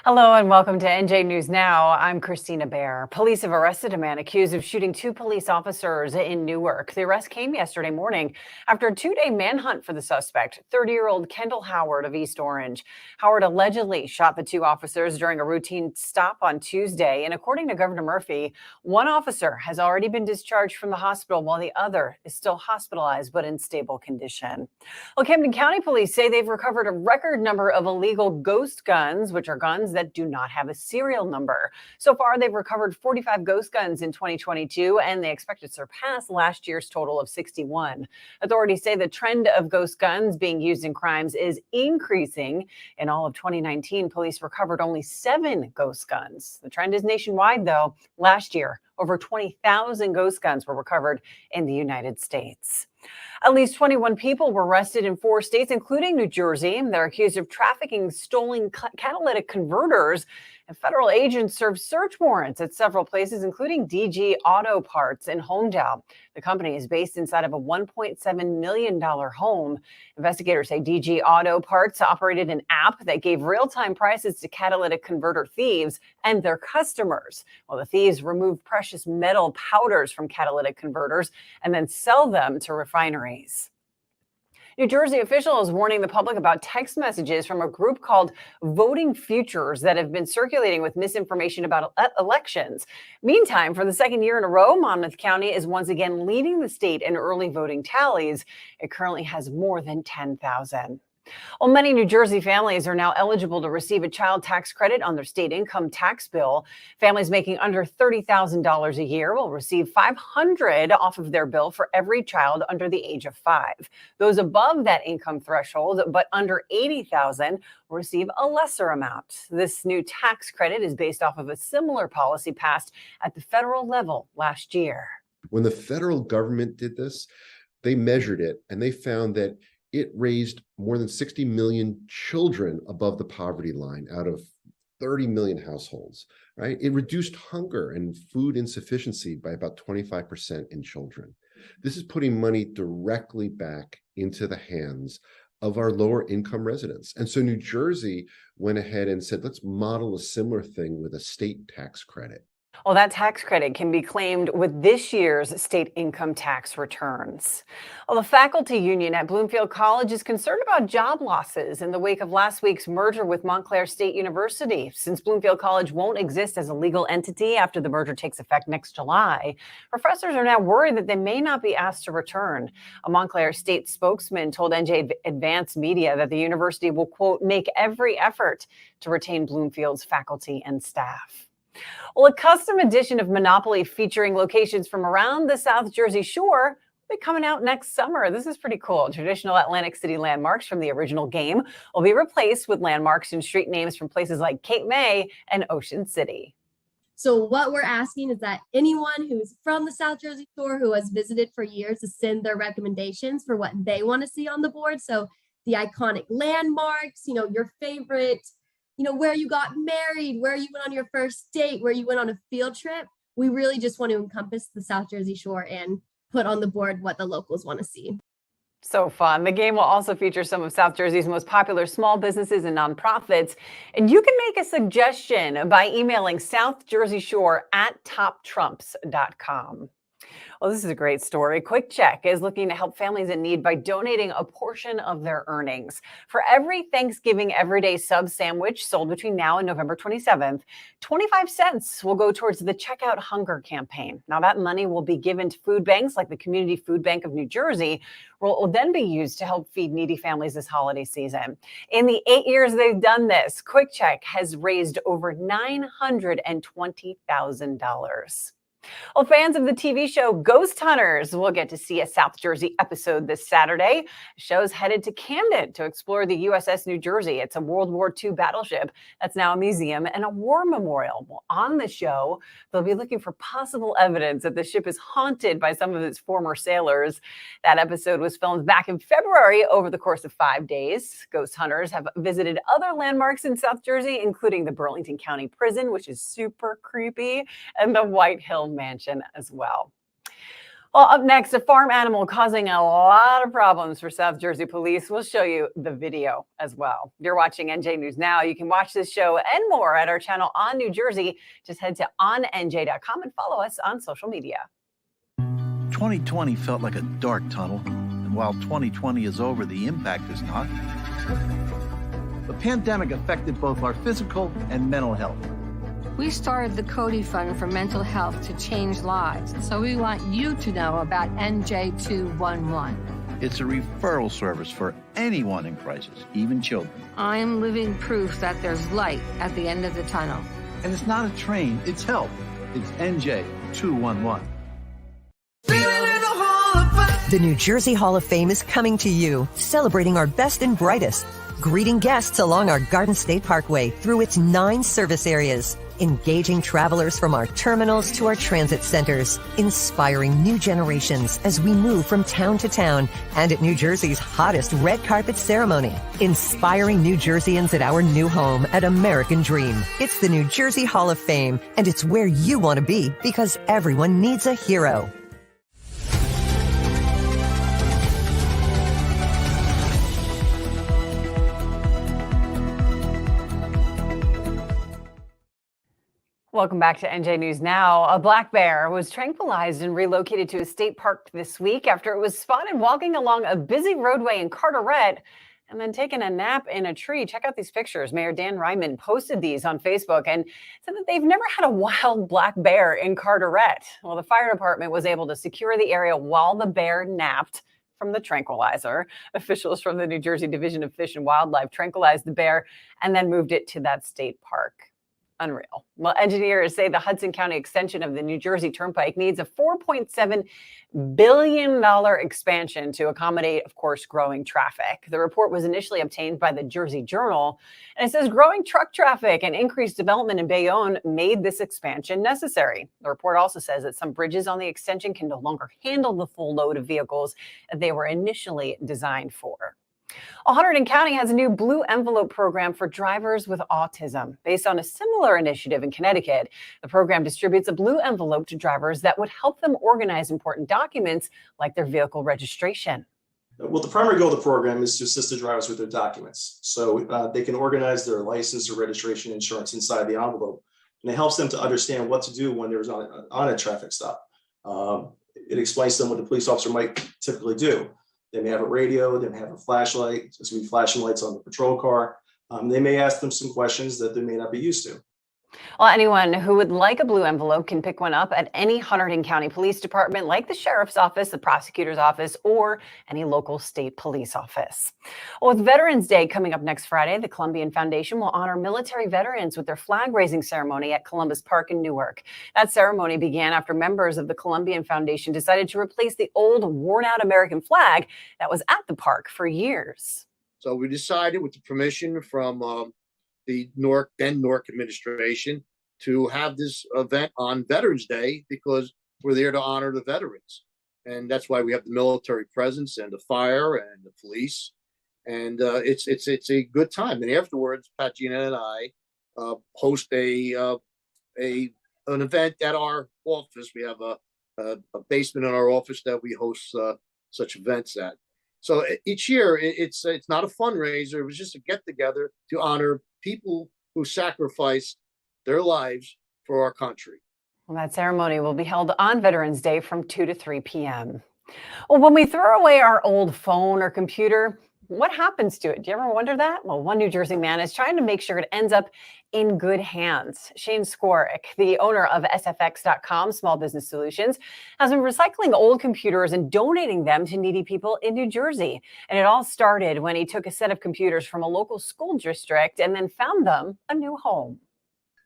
Hello and welcome to NJ News Now. I'm Kristina Behr. Police have arrested a man accused of shooting two police officers in Newark. The arrest came yesterday morning after a two-day manhunt for the suspect, 30-year-old Kendall Howard of East Orange. Howard allegedly shot the two officers during a routine stop on Tuesday. And according to Governor Murphy, one officer has already been discharged from the hospital while the other is still hospitalized but in stable condition. Well, Camden County Police say they've recovered a record number of illegal ghost guns, which are guns that do not have a serial number. So far, they've recovered 45 ghost guns in 2022, and they expect to surpass last year's total of 61. Authorities say the trend of ghost guns being used in crimes is increasing. In all of 2019, police recovered only 7 ghost guns. The trend is nationwide, though. Last year, over 20,000 ghost guns were recovered in the United States. At least 21 people were arrested in 4 states, including New Jersey. They're accused of trafficking stolen catalytic converters. And federal agents served search warrants at several places, including DG Auto Parts in Homedale. The company is based inside of a $1.7 million home. Investigators say DG Auto Parts operated an app that gave real-time prices to catalytic converter thieves and their customers. Well, the thieves removed precious metal powders from catalytic converters and then sell them to refineries. New Jersey officials warning the public about text messages from a group called Voting Futures that have been circulating with misinformation about elections. Meantime, for the second year in a row, Monmouth County is once again leading the state in early voting tallies. It currently has more than 10,000. Well, many New Jersey families are now eligible to receive a child tax credit on their state income tax bill. Families making under $30,000 a year will receive $500 off of their bill for every child under the age of 5. Those above that income threshold, but under $80,000, will receive a lesser amount. This new tax credit is based off of a similar policy passed at the federal level last year. When the federal government did this, they measured it and they found that it raised more than 60 million children above the poverty line out of 30 million households, right? It reduced hunger and food insufficiency by about 25% in children. This is putting money directly back into the hands of our lower income residents. And so New Jersey went ahead and said, let's model a similar thing with a state tax credit. Well, that tax credit can be claimed with this year's state income tax returns. Well, the faculty union at Bloomfield College is concerned about job losses in the wake of last week's merger with Montclair State University. Since Bloomfield College won't exist as a legal entity after the merger takes effect next July, professors are now worried that they may not be asked to return. A Montclair State spokesman told NJ Advance Media that the university will, quote, make every effort to retain Bloomfield's faculty and staff. Well, a custom edition of Monopoly featuring locations from around the South Jersey shore will be coming out next summer. This is pretty cool. Traditional Atlantic City landmarks from the original game will be replaced with landmarks and street names from places like Cape May and Ocean City. So what we're asking is that anyone who's from the South Jersey shore who has visited for years to send their recommendations for what they want to see on the board. So the iconic landmarks, your favorite, where you got married, where you went on your first date, where you went on a field trip. We really just want to encompass the South Jersey shore and put on the board what the locals want to see. So fun. The game will also feature some of South Jersey's most popular small businesses and nonprofits. And you can make a suggestion by emailing southjerseyshore@toptrumps.com. Well, this is a great story. Quick Check is looking to help families in need by donating a portion of their earnings. For every Thanksgiving Everyday Sub sandwich sold between now and November 27th, 25 cents will go towards the Checkout Hunger campaign. Now, that money will be given to food banks like the Community Food Bank of New Jersey, where it will then be used to help feed needy families this holiday season. In the 8 years they've done this, Quick Check has raised over $920,000. Well, fans of the TV show Ghost Hunters will get to see a South Jersey episode this Saturday. The show's headed to Camden to explore the USS New Jersey. It's a World War II battleship that's now a museum and a war memorial. Well, on the show, they'll be looking for possible evidence that the ship is haunted by some of its former sailors. That episode was filmed back in February over the course of 5 days. Ghost Hunters have visited other landmarks in South Jersey, including the Burlington County Prison, which is super creepy, and the White Hill Mansion as well. Well, up next, a farm animal causing a lot of problems for South Jersey police. We'll show you the video as well. You're watching NJ News Now. You can watch this show and more at our channel on New Jersey. Just head to OnNJ.com and follow us on social media. 2020 felt like a dark tunnel, and while 2020 is over, the impact is not. The pandemic affected both our physical and mental health. We started the Cody Fund for Mental Health to change lives, so we want you to know about NJ211. It's a referral service for anyone in crisis, even children. I am living proof that there's light at the end of the tunnel. And it's not a train, it's help. It's NJ211. The New Jersey Hall of Fame is coming to you, celebrating our best and brightest, greeting guests along our Garden State Parkway through its 9 service areas, engaging travelers from our terminals to our transit centers, inspiring new generations as we move from town to town, and at New Jersey's hottest red carpet ceremony, inspiring New Jerseyans at our new home at American Dream. It's the New Jersey Hall of Fame, and it's where you want to be because everyone needs a hero. Welcome back to NJ News Now. A black bear was tranquilized and relocated to a state park this week after it was spotted walking along a busy roadway in Carteret and then taking a nap in a tree. Check out these pictures. Mayor Dan Ryman posted these on Facebook and said that they've never had a wild black bear in Carteret. Well, the fire department was able to secure the area while the bear napped from the tranquilizer. Officials from the New Jersey Division of Fish and Wildlife tranquilized the bear and then moved it to that state park. Unreal. Well, engineers say the Hudson County extension of the New Jersey Turnpike needs a $4.7 billion expansion to accommodate, of course, growing traffic. The report was initially obtained by the Jersey Journal, and it says growing truck traffic and increased development in Bayonne made this expansion necessary. The report also says that some bridges on the extension can no longer handle the full load of vehicles that they were initially designed for. Hunterdon County has a new blue envelope program for drivers with autism. Based on a similar initiative in Connecticut, the program distributes a blue envelope to drivers that would help them organize important documents like their vehicle registration. Well, the primary goal of the program is to assist the drivers with their documents. So they can organize their license or registration insurance inside the envelope. And it helps them to understand what to do when they're on a traffic stop. It explains to them what the police officer might typically do. They may have a radio, they may have a flashlight, there's going to be flashing lights on the patrol car. They may ask them some questions that they may not be used to. Well, anyone who would like a blue envelope can pick one up at any Hunterdon County Police Department, like the Sheriff's Office, the Prosecutor's Office, or any local state police office. Well, with Veterans Day coming up next Friday, the Columbian Foundation will honor military veterans with their flag-raising ceremony at Columbus Park in Newark. That ceremony began after members of the Columbian Foundation decided to replace the old, worn-out American flag that was at the park for years. So we decided, with the permission from the Newark administration, to have this event on Veterans Day because we're there to honor the veterans. And that's why we have the military presence and the fire and the police. And it's a good time. And afterwards, Pat, Gina, and I host an event at our office. We have a basement in our office that we host such events at. So each year, it's not a fundraiser. It was just a get-together to honor people who sacrificed their lives for our country. Well, that ceremony will be held on Veterans Day from 2 to 3 p.m. Well, when we throw away our old phone or computer, what happens to it? Do you ever wonder that? Well, one New Jersey man is trying to make sure it ends up in good hands. Shane Skorick, the owner of SFX.com, Small Business Solutions, has been recycling old computers and donating them to needy people in New Jersey. And it all started when he took a set of computers from a local school district and then found them a new home.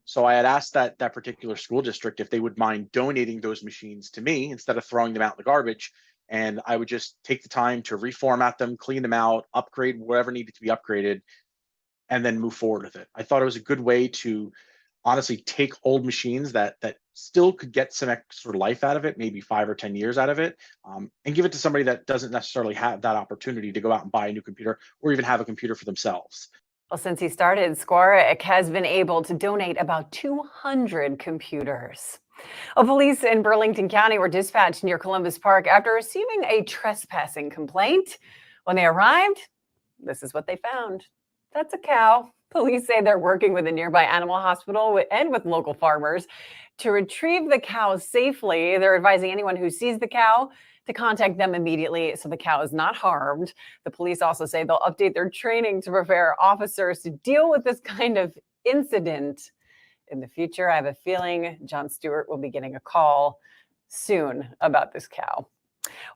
So I had asked that particular school district if they would mind donating those machines to me instead of throwing them out in the garbage. And I would just take the time to reformat them, clean them out, upgrade whatever needed to be upgraded, and then move forward with it. I thought it was a good way to honestly take old machines that still could get some extra life out of it, maybe 5 or 10 years out of it, and give it to somebody that doesn't necessarily have that opportunity to go out and buy a new computer or even have a computer for themselves. Well, since he started, Skorick has been able to donate about 200 computers. Well, police in Burlington County were dispatched near Columbus Park after receiving a trespassing complaint. When they arrived, this is what they found. That's a cow. Police say they're working with a nearby animal hospital and with local farmers to retrieve the cow safely. They're advising anyone who sees the cow to contact them immediately so the cow is not harmed. The police also say they'll update their training to prepare officers to deal with this kind of incident in the future. I have a feeling Jon Stewart will be getting a call soon about this cow.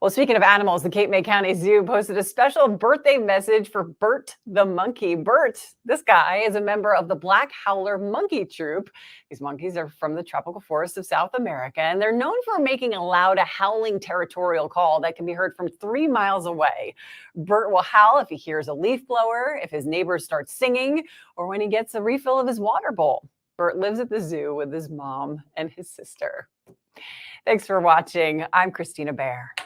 Well, speaking of animals, the Cape May County Zoo posted a special birthday message for Bert the Monkey. Bert, this guy, is a member of the Black Howler Monkey Troop. These monkeys are from the tropical forests of South America, and they're known for making a loud, howling territorial call that can be heard from 3 miles away. Bert will howl if he hears a leaf blower, if his neighbors start singing, or when he gets a refill of his water bowl. Bert lives at the zoo with his mom and his sister. Thanks for watching. I'm Kristina Behr.